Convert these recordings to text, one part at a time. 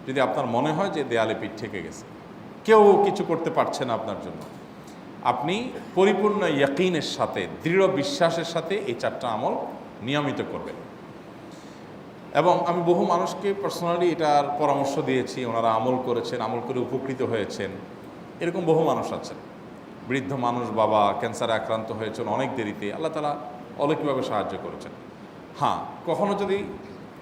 যদি আপনার মনে হয় যে দেয়ালে পিঠ ঠেকে গেছে, কেউ কিছু করতে পারছে না আপনার জন্য, আপনি পরিপূর্ণ ইয়াকিনের সাথে, দৃঢ় বিশ্বাসের সাথে এই 4টা আমল নিয়মিত করবেন। এবং আমি বহু মানুষকে পার্সোনালি এটার পরামর্শ দিয়েছি, ওনারা আমল করেছেন, আমল করে উপকৃত হয়েছেন। এরকম বহু মানুষ আছেন, বৃদ্ধ মানুষ, বাবা ক্যান্সারে আক্রান্ত হয়েছেন অনেক দেরিতে, আল্লাহ তাআলা অলৌকিকভাবে সাহায্য করেছেন। হ্যাঁ, কখনো যদি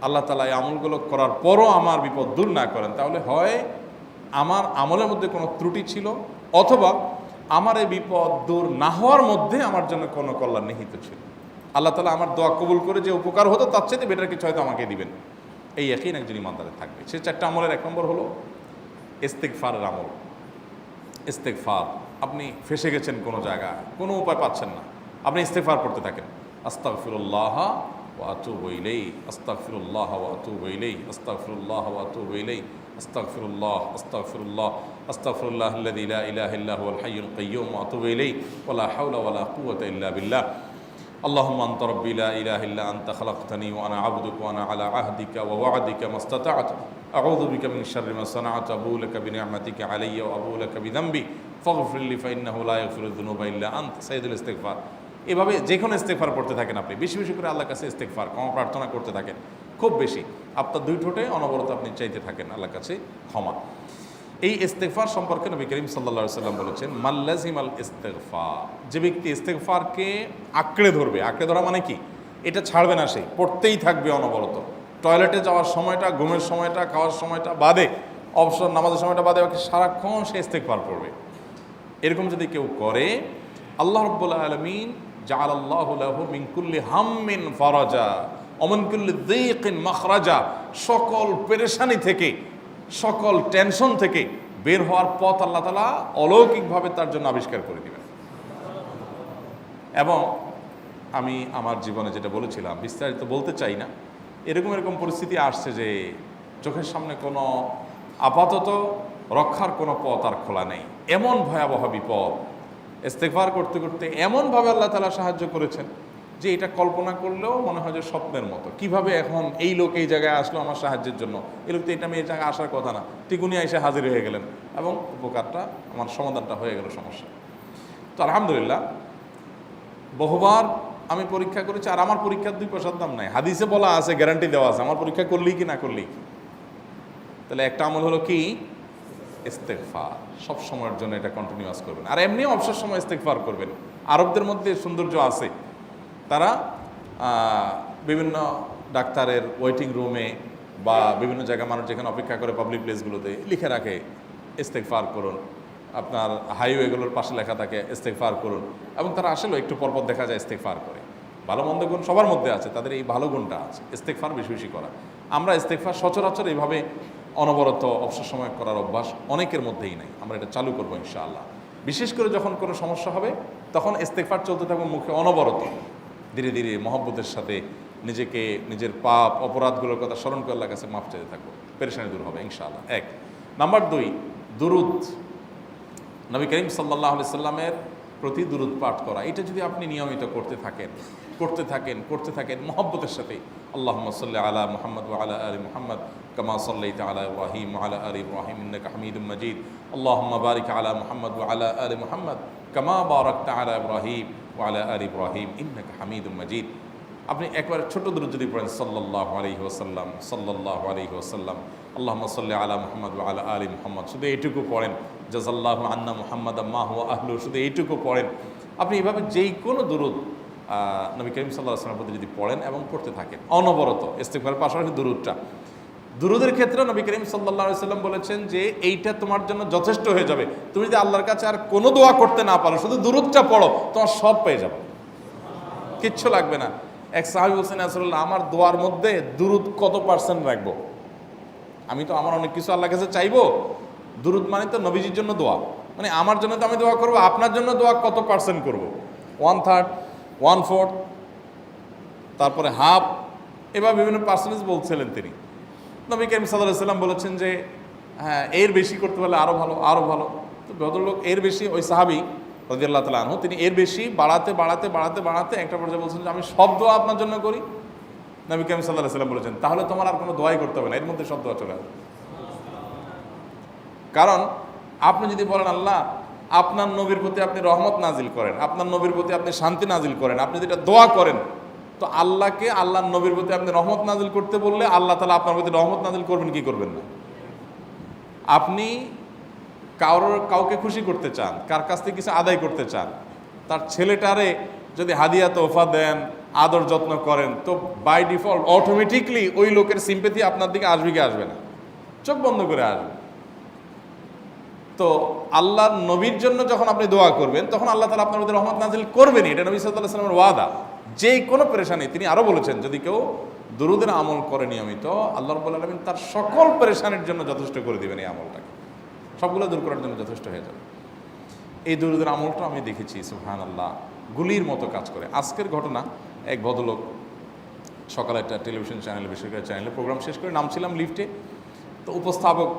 আল্লাহ তাআলা এই আমলগুলো করার পরও আমার বিপদ দূর না করেন, তাহলে হয় আমার আমলের মধ্যে কোনো ত্রুটি ছিল, অথবা আমার এই বিপদ দূর না হওয়ার মধ্যে আমার জন্য কোনো কল্যাণ নিহিত ছিল। আল্লাহ তাআলা আমার দোয়া কবুল করে যে উপকার হতো তার চাইতে বেটার কিছু হয়তো আমাকে দিবেন, এই ইয়াকিন একজন ইমানদারের থাকবে। সে 4টা আমলের 1 নম্বর হলো ইস্তেগফারের আমল। ইস্তেগফার, আপনি ফেসে গেছেন কোনো জায়গায়, কোনো উপায় পাচ্ছেন না, আপনি ইস্তেগফার করতে থাকেন। আস্তাগফিরুল্লাহ ওয়া আতুবু ইলাইহি, আস্তাগফিরুল্লাহ ওয়া আতুবু ইলাইহি, আস্তাগফিরুল্লাহ ওয়া আতুবু ইলাইহি, আস্তাগফিরুল্লাহ, আস্তাগফিরুল্লাহ, আস্তাগফিরুল্লাহাল্লাযী লা ইলাহা ইল্লা হুয়াল হাইয়ুল কাইয়্যুম ওয়া আতুবু ইলাইহি ওয়া লা হাওলা ওয়া লা কুওয়াতা ইল্লা বিল্লাহ। اللهم أنت ربي لا إله إلا أنت خلقتني وأنا عبدك وأنا على عهدك ووعدك ما استطعت أعوذ بك من شر ما صنعت أبوء لك بنعمتك علي وأبوء لك بذنبي فاغفر لي فإنه لا يغفر الذنوب إلا أنت সাইয়্যিদুল ইস্তিগফার। এভাবে যে কোনো ইস্তিগফার করতে থাকেন, আপনি বেশি বেশি করে আল্লাহর কাছে ইস্তিগফার, ক্ষমা প্রার্থনা করতে থাকেন, খুব বেশি। আপনার 2 ঠোঁটে অনবরত আপনি চাইতে থাকেন আল্লাহর কাছে ক্ষমা। এই ইস্তেগফার সম্পর্কে নবী করিম সাল্লাল্লাহু আলাইহি ওয়াসাল্লাম বলেছেন, মাল্লাজিমাল ইস্তেগফার, যে ব্যক্তি ইস্তেগফারকে আঁকড়ে ধরবে, আঁকড়ে ধরা মানে কি, এটা ছাড়বে না, সে পড়তেই থাকবে অনবরত। টয়লেটে যাওয়ার সময়টা, ঘুমের সময়টা, খাওয়ার সময়টা বাদে, অবসর নামাজের সময়টা বাদে, বাকি সারাক্ষণ সে ইস্তেগফার পড়বে। এরকম যদি কেউ করে, আল্লাহ রাব্বুল আলামিন জাআলাল্লাহু লাহু মিন কুল্লি হাম্মিন ফারাজা ওয়া মিন কুল্লি যিকিন মাখরাজা, সকল পেরেশানি থেকে, সকল টেনশন থেকে বের হওয়ার পথ আল্লাহ তাআলা অলৌকিকভাবে তার জন্য আবিষ্কার করে দিবেন। এবং আমি আমার জীবনে যেটা বলেছিলাম, বিস্তারিত বলতে চাই না, এরকম পরিস্থিতি আসছে যে চোখের সামনে কোনো আপাতত রক্ষার কোনো পথ আর খোলা নেই, এমন ভয়াবহ বিপদ। ইস্তেগফার করতে করতে এমনভাবে আল্লাহ তাআলা সাহায্য করেছেন যে এটা কল্পনা করলেও মনে হয় যে স্বপ্নের মতো। কিভাবে এখন এই লোক এই জায়গায় আসলো আমার সাহায্যের জন্য, এই লোক তো এটা আমি এই জায়গায় আসার কথা না, টিকুনি এসে হাজির হয়ে গেলেন এবং উপকারটা, আমার সমাধানটা হয়ে গেল সমস্যা। তো আলহামদুলিল্লাহ, বহুবার আমি পরীক্ষা করেছি, আর আমার পরীক্ষার 2 পয়সার দাম নাই। হাদিসে বলা আছে, গ্যারান্টি দেওয়া আছে, আমার পরীক্ষা করলেই কি না করলেই। তাহলে একটা আমল হলো কি, ইস্তেগফার। সব সময়ের জন্য এটা কন্টিনিউয়াস করবেন, আর এমনিও অবসর সময় ইস্তেগফার করবেন। আরবদের মধ্যে সৌন্দর্য আছে, তারা বিভিন্ন ডাক্তারের ওয়েটিং রুমে বা বিভিন্ন জায়গায় মানুষ যেখানে অপেক্ষা করে পাবলিক প্লেসগুলোতে লিখে রাখে ইস্তেগফার করুন, আপনার হাইওয়েগুলোর পাশে লেখা থাকে ইস্তেগফার করুন, এবং তারা আসলেও একটু পরপর দেখা যায় ইস্তেগফার করে। ভালো মন্দ গুণ সবার মধ্যে আছে, তাদের এই ভালো গুণটা আছে, ইস্তেগফার বেশি বেশি করা। আমরা ইস্তেগফার সচরাচর এইভাবে অনবরত অবসর সময় করার অভ্যাস অনেকের মধ্যেই নাই। আমরা এটা চালু করবো ইনশাআল্লাহ। বিশেষ করে যখন কোনো সমস্যা হবে, তখন ইস্তেগফার চলতে থাকবে মুখে অনবরত। ধীরে ধীরে মহব্বতের সাথে নিজেকে, নিজের পাপ অপরাধগুলোর কথা স্মরণ করে আল্লাহর কাছে মাফ চাইতে থাকবো, পেরেশানি দূর হবে ইনশাআল্লাহ। 1 নাম্বার 2, দুরুদ। নবী করিম সাল্লাল্লাহু আলাইহি সাল্লামের প্রতি দুরুদ পাঠ করা, এটা যদি আপনি নিয়মিত করতে থাকেন মহব্বতের সাথে, আল্লাহুম্মা সাল্লি আলা মুহাম্মদ ওয়া আলা আলি মুহাম্মদ কামা সাল্লাইতা আলা ইব্রাহিম ওয়া আলা আলি ইব্রাহিম ইন্নাকা হামিদুম মাজিদ, আল্লাহুম্মা বারিক আলা মুহাম্মদ ওয়া আলা আলি মুহাম্মদ কামা বারাকতা আলা ইব্রাহিম ওয়া আলা আলি ইব্রাহিম ইন্নাকা হামিদুম মাজিদ। আপনি একবার ছোট দুরূদ যদি পড়েন, সাল্লাল্লাহু আলাইহি ওয়াসাল্লাম, সাল্লাল্লাহু আলাইহি ওয়াসাল্লাম, আল্লাহুম্মা সাল্লি আলা মুহাম্মদ ওয়া আলা আলি মুহাম্মদ, শুধু এইটুকু পড়েন। জাযাল্লাহু আন্না মুহাম্মাদাম মা হুয়া আহলু, শুধু এইটুকু পড়েন। আপনি এভাবে যেই কোনো দুরূদ নবী করিম সাল্লাল্লাহু আলাইহি ওয়াসাল্লামের প্রতি যদি পড়েন এবং পড়তে থাকেন অনবরত, ইস্তেগফারের পাশাপাশি দুরূদের ক্ষেত্রে নবী করিম সাল্লাল্লাহু আলাইহি ওয়াসাল্লাম বলেছেন যে এইটা তোমার জন্য যথেষ্ট হয়ে যাবে। তুমি যদি আল্লাহর কাছে আর কোনো দোয়া করতে না পারো, শুধু দুরূদটা পড়ো, তোমার সব পেয়ে যাবে, কিচ্ছু লাগবে না। এক সাহাবী বলছেন, রাসূলুল্লাহ, আমার দোয়ার মধ্যে দুরূদ কত পার্সেন্ট রাখবো? আমি তো আমার অনেক কিছু আল্লাহর কাছে চাইবো, দুরূদ মানে তো নবীজির জন্য দোয়া, মানে আমার জন্য তো আমি দোয়া করবো, আপনার জন্য দোয়া কত পার্সেন্ট করবো? 1/3, 1/4, তারপরে হাফ, এবার বিভিন্ন পার্সেন্টেজ বলছিলেন তিনি। নবী করিম সাল্লাল্লাহু আলাইহি ওয়াসাল্লাম বলেছেন যে হ্যাঁ, এর বেশি করতে পারলে আরও ভালো, আরও ভালো। তো ভদ্রলোক এর বেশি, ওই সাহাবী রাদিয়াল্লাহু তাআলা আনহু, তিনি এর বেশি বাড়াতে একটা পর্যায়ে বলছেন যে আমি সব দোয়া আপনার জন্য করি। নবী করিম সাল্লাল্লাহু আলাইহি ওয়াসাল্লাম বলেছেন, তাহলে তোমার আর কোনো দোয়াই করতে হবে না, এর মধ্যে সব দোয়া চলে আসবে। কারণ আপনি যদি বলেন আল্লাহ আপনার নবীর প্রতি আপনি রহমত নাজিল করেন, আপনার নবীর প্রতি আপনি শান্তি নাজিল করেন, আপনি যেটা দোয়া করেন, তো আল্লাহকে আল্লাহর নবীর প্রতি আপনি রহমত নাজিল করতে বললে আল্লাহ তাআলা আপনার প্রতি রহমত নাজিল করবেন কি করবেন না? আপনি কাউকে খুশি করতে চান, কার কাছ থেকে কিছু আদায় করতে চান, তার ছেলেটারে যদি হাদিয়া তোহফা দেন, আদর যত্ন করেন, তো বাই ডিফল্ট অটোমেটিকলি ওই লোকের সিম্পেথি আপনার দিকে আসবে কি আসবে না? চোখ বন্ধ করে আসবে। তো আল্লাহর নবীর জন্য যখন আপনি দোয়া করবেন তখন আল্লাহ তাআলা আপনার মধ্যে রহমত নাজিল করবেনই, এটা নবী সাল্লাল্লাহু আলাইহি ওয়াসাল্লামের ওয়াদা। যে কোনো পেরেশানি, তিনি আরও বলেছেন যদি কেউ দুরূদের আমল করে নিয়মিত, আল্লাহ রাব্বুল আলামিন তার সকল পেরেশানির জন্য যথেষ্ট করে দিবেন। এই আমলটাকে সবগুলো দূর করার জন্য যথেষ্ট হয়ে যাবে। এই দুরূদের আমলটা আমি দেখেছি সুবহানাল্লাহ গুলির মতো কাজ করে। আজকের ঘটনা, এক ভদ্রলোক সকালে একটা টেলিভিশন চ্যানেলে, বেসরকারি চ্যানেলে প্রোগ্রাম শেষ করে নামছিলাম লিফটে, তো উপস্থাপক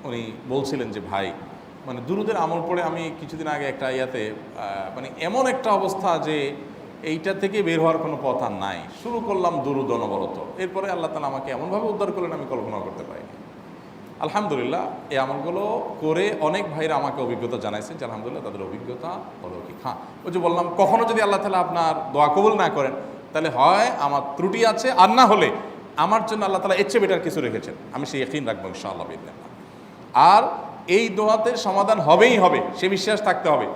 উনি বলছিলেন যে ভাই মানে দুরূদের আমল পড়ে আমি কিছুদিন আগে একটা ইয়াতে মানে এমন একটা অবস্থা যে এইটা থেকে বের হওয়ার কোনো পথ আর নাই, শুরু করলাম দুরূদ অনবরত, এরপরে আল্লাহ তাআলা আমাকে এমনভাবে উদ্ধার করলেন আমি কল্পনা করতে পারিনি। আলহামদুলিল্লাহ এই আমলগুলো করে অনেক ভাইরা আমাকে অভিজ্ঞতা জানাইছেন যে আলহামদুলিল্লাহ তাদের অভিজ্ঞতা অলৌকিক। হ্যাঁ, ওই যে বললাম কখনো যদি আল্লাহ তাআলা আপনার দোয়া কবুল না করেন তাহলে হয় আমার ত্রুটি আছে, আর না হলে আমার জন্য আল্লাহ তাআলা এর চেয়ে বেটার কিছু রেখেছেন, আমি সেই ইয়াকিন রাখবো ইনশাআল্লাহ বিইذنিল্লাহ। আর এই দোয়াতে সমাধান হবেই হবে, সে বিশ্বাস থাকতে হবে।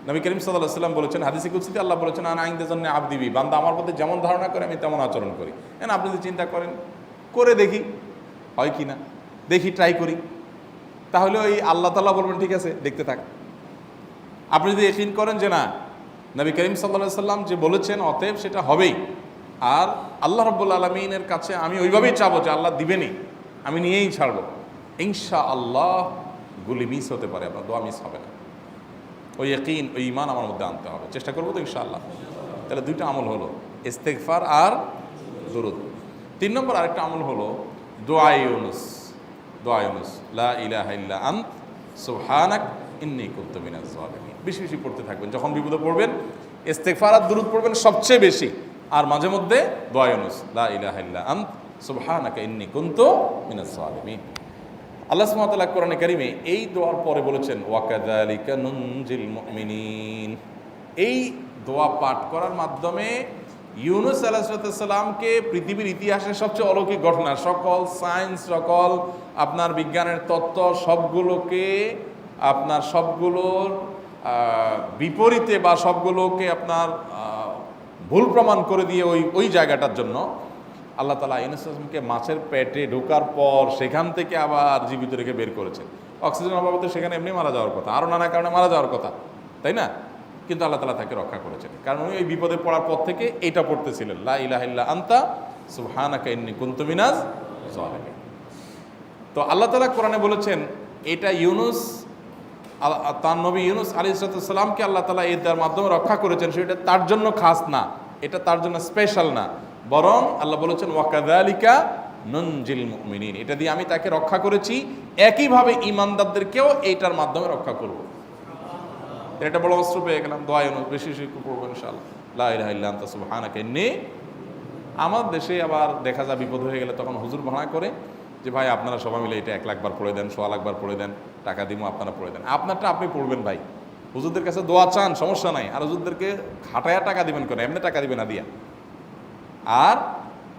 নবী করিম সাল্লাল্লাহু আলাইহি ওয়াসাল্লাম বলেছেন, হাদিসে কুদসিতে আল্লাহ বলেছেন আনা ইনদা যান্নি আবদি বি, বান্দা আমার প্রতি যেমন ধারণা করে আমি তেমন আচরণ করি। আপনি যদি চিন্তা করেন করে দেখি হয় কি না, দেখি ট্রাই করি, তাহলে ওই আল্লাহ তাআলা বলবেন ঠিক আছে দেখতে থাক। আপনি যদি ইয়াকিন করেন যে না নবী করিম সাল্লাল্লাহু আলাইহি ওয়াসাল্লাম যে বলেছেন অতএব সেটা হবেই, আর আল্লাহ রাব্বুল আলামিনের কাছে আমি ওইভাবেই চাবো যে আল্লাহ দিবেনই, আমি নিয়েই ছাড়বো, ইনশাআল্লাহ গুলি মিস হতে পারে, আপনার দোয়া মিস হবে না। ওই ইয়াকিন, ওই ঈমান আমার মধ্যে আনতে হবে, চেষ্টা করবো তো ইনশাআল্লাহ। তাহলে দুইটা আমল হলো, ইস্তেগফার আর দুরূদ। 3 নম্বর আরেকটা আমল হলো দোয়া ইউনুস। দোয়া ইউনুস, লা ইলাহা ইল্লা আন্ত সুবহানাক ইন্নী কুনতু মিনাজ জালিমিন। বেশি বেশি পড়তে থাকবেন, যখন বিপদে পড়বেন ইস্তেগফার আর দুরূদ পড়বেন সবচেয়ে বেশি, আর মাঝে মধ্যে দোয়া ইউনুস, লা ইলাহা ইল্লা আন্ত সুবহানাকা ইন্নী কুনতু মিনাজ জালিমিন। আল্লাহ সুবহানাহু ওয়া তাআলা কোরআনে কারিমে এই দোয়ার পরে বলেছেন ওয়াকাযালিকা নুনজিল মুমিনিন। এই দোয়া পাঠ করার মাধ্যমে ইউনুস আলাইহিস সালামকে পৃথিবীর ইতিহাসের সবচেয়ে অলৌকিক ঘটনা, সকল সায়েন্স, সকল আপনার বিজ্ঞানের তত্ত্ব সবগুলোকে আপনার সবগুলোর বিপরীতে বা সবগুলোকে আপনার ভুল প্রমাণ করে দিয়ে ওই জায়গাটার জন্য আল্লাহ তাআলা ইউনুস আলাইহিসকে মাছের পেটে ঢোকার পর সেখান থেকে আবার জীবিত রেখে বের করেছেন। অক্সিজেন অভাবে সেখানে এমনি মারা যাওয়ার কথা, আরও নানা কারণে মারা যাওয়ার কথা, তাই না? কিন্তু আল্লাহ তাআলা তাকে রক্ষা করেছেন, কারণ উনি ওই বিপদে পড়ার পর থেকে এইটা পড়তেছিলেন, লা ইলাহা ইল্লা আনতা সুবহানাকা ইন্নী কুনতু মিনাজ জালিমিন। তো আল্লাহ তাআলা কোরআনে বলেছেন এটা ইউনুস, তার নবী ইউনুস আলাইহিস সালামকে আল্লাহ তাআলা এর মাধ্যমে রক্ষা করেছেন, সেটা তার জন্য খাস না, এটা তার জন্য স্পেশাল না, বরং আল্লাহ বলেছেন ওয়াকাযালিকা নুনজিল মুমিনিন, এটা দিয়ে আমি তাকে রক্ষা করেছি, একইভাবে ঈমানদারদেরকেও এইটার মাধ্যমে রক্ষা করব। এটা বড় অস্ত্র পেয়ে গেলাম। দোয়া ইউনুস বেশি বেশি পড়বো ইনশাআল্লাহ, লা ইলাহা ইল্লা আনতা সুবহানাকা ইন্নী। আমার দেশে আবার দেখা যায় বিপদ হয়ে গেলে তখন হুজুর ভাড়া করে যে ভাই আপনারা সবাই মিলে এটা 1 লাখ বার পড়ে দেন, 1.25 লাখ বার পড়ে দেন, টাকা দিব আপনারা পড়ে দেন। আপনারটা আপনি পড়বেন ভাই, হুজুরদের কাছে দোয়া চান সমস্যা নাই, আর হুজুরদেরকে খাটায়া টাকা দিবেন কেন, এমনি টাকা দিবেন না দিয়া। আর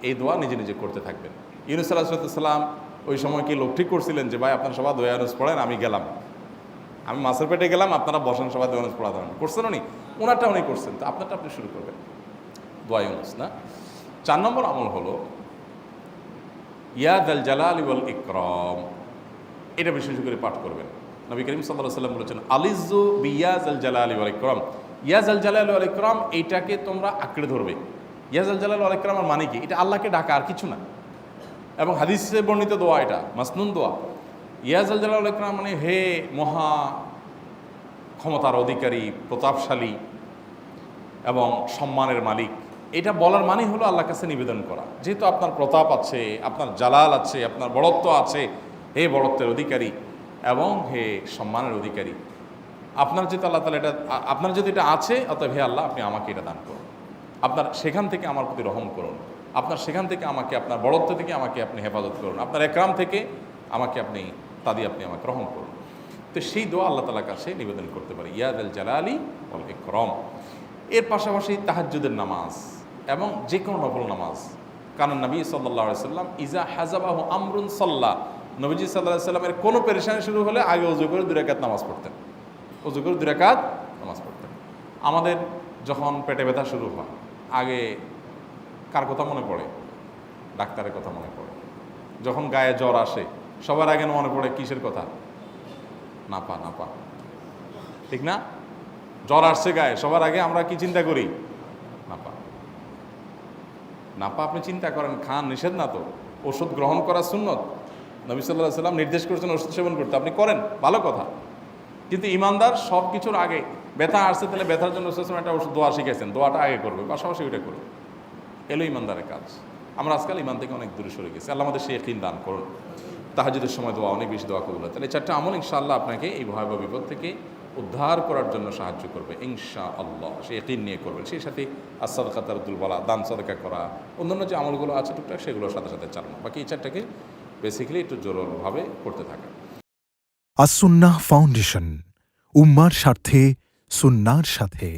এই দোয়া নিজে নিজে করতে থাকবেন। ইউনুস আলাইহিস সালাম ওই সময় কি লোক ঠিক করছিলেন যে ভাই আপনারা সবাই দোয়া ইউনুস পড়েন, আমি গেলাম, আমি মাছের পেটে গেলাম, আপনারা বসেন সবাই দোয়া ইউনুস পড়া দেবেন, করছেন উনি? ওনারটা উনি করছেন, তো আপনারটা আপনি শুরু করবেন, দোয়া ইউনুস না। 4 নম্বর আমল হলো ইয়া যাল জালালি ওয়াল ইকরাম, এটা বিশেষ করে পাঠ করবেন। নবী করিম সাল্লাল্লাহু আলাইহি ওয়াসাল্লাম বলেছেন আলিজু বিয়া যাল জালালি ওয়াল ইকরাম, ইয়া যাল জালালি ওয়াল ইকরাম এইটাকে তোমরা আঁকড়ে ধরবে। ইয়া যাল জালালি ওয়াল ইকরামের মানে কি? এটা আল্লাহকে ডাকা, আর কিছু না। এবং হাদিসে বর্ণিত দোয়া, এটা মাসনুন দোয়া। ইয়া যাল জালালি ওয়াল ইকরাম মানে হে মহা ক্ষমতার অধিকারী, প্রতাপশালী এবং সম্মানের মালিক, এটা বলার মানে হলো আল্লাহর কাছে নিবেদন করা, যেহেতু আপনার প্রতাপ আছে, আপনার জালাল আছে, আপনার বড়ত্ব আছে, হে বড়ত্বের অধিকারী এবং হে সম্মানের অধিকারী, আপনার যেহেতু আল্লাহ তাআলা এটা, আপনার যদি এটা আছে, অতএব হে আল্লাহ আপনি আমাকে এটা দান করুন, আপনার সেখান থেকে আমার প্রতি রহম করুন, আপনার সেখান থেকে আমাকে, আপনার বড়ত্ব থেকে আমাকে আপনি হেফাজত করুন, আপনার একরাম থেকে আমাকে আপনি, তা দিয়ে আপনি আমাকে রহম করুন। তো সেই দোয়া আল্লাহ তাআলার কাছে নিবেদন করতে পারি, ইয়া যাল জালালি ওয়াল ইকরাম। এর পাশাপাশি তাহাজ্জুদের নামাজ এবং যে কোনো নফল নামাজ। কারণ নবী সাল্লাল্লাহু আলাইহি সাল্লাম ইজা হাজাবাহু আমরুন সাল্লা, নবীজি সাল্লাল্লাহু আলাইহি সাল্লামের কোনো পেরেশানি শুরু হলে আগে ওযু করে 2 রাকাত নামাজ পড়তেন, ওযু করে 2 রাকাত নামাজ পড়তেন। আমাদের যখন পেটে ব্যথা শুরু হয় আগে কার কথা মনে পড়ে? ডাক্তারের কথা মনে পড়ে। যখন গায়ে জ্বর আসে সবার আগে মনে পড়ে কিসের কথা? নাপা, নাপা, ঠিক না? জ্বর আসছে গায়ে, সবার আগে আমরা কি চিন্তা করি? নাপা। নাপা আপনি চিন্তা করেন, খান, নিষেধ না তো, ওষুধ গ্রহণ করা সুন্নত। নবী সাল্লাল্লাহু আলাইহি সাল্লাম নির্দেশ করেছেন ওষুধ সেবন করতে, আপনি করেন, ভালো কথা। কিন্তু ইমানদার সব কিছুর আগে ব্যথা আসছে, তাহলে ব্যথার জন্য একটা ওষুধ দোয়া শিখেছেন, দোয়াটা আগে করবে, পাশাপাশি ওইটা করবে। এলো ইমানদারের কাজ। আমরা আজকাল ইমান থেকে অনেক দূরে সরে গেছি। আল্লাহ আমাদের সেই ইয়াকিন দান করুন। তাহাজ্জুদের সময় দোয়া, অনেক বেশি দোয়া কবুল হয়। তাহলে 4টা আমল ইনশাআল্লাহ আপনাকে এই ভয়াবহ বিপদ থেকে উদ্ধার করার জন্য সাহায্য করবে ইনশাআল্লাহ। সে ইয়াকিন নিয়ে করবেন। সেই সাথে as-সাদকা তারদুল বালা, দান সাদকা করা, অন্যান্য যে আমলগুলো আছে টুকটাক সেগুলোর সাথে সাথে চালানো। বাকি এই 4টাকে বেসিক্যালি একটু জোরভাবে করতে থাকা। আস-সুন্নাহ ফাউন্ডেশন, উম্মার স্বার্থে সুন্নাহর সাথে।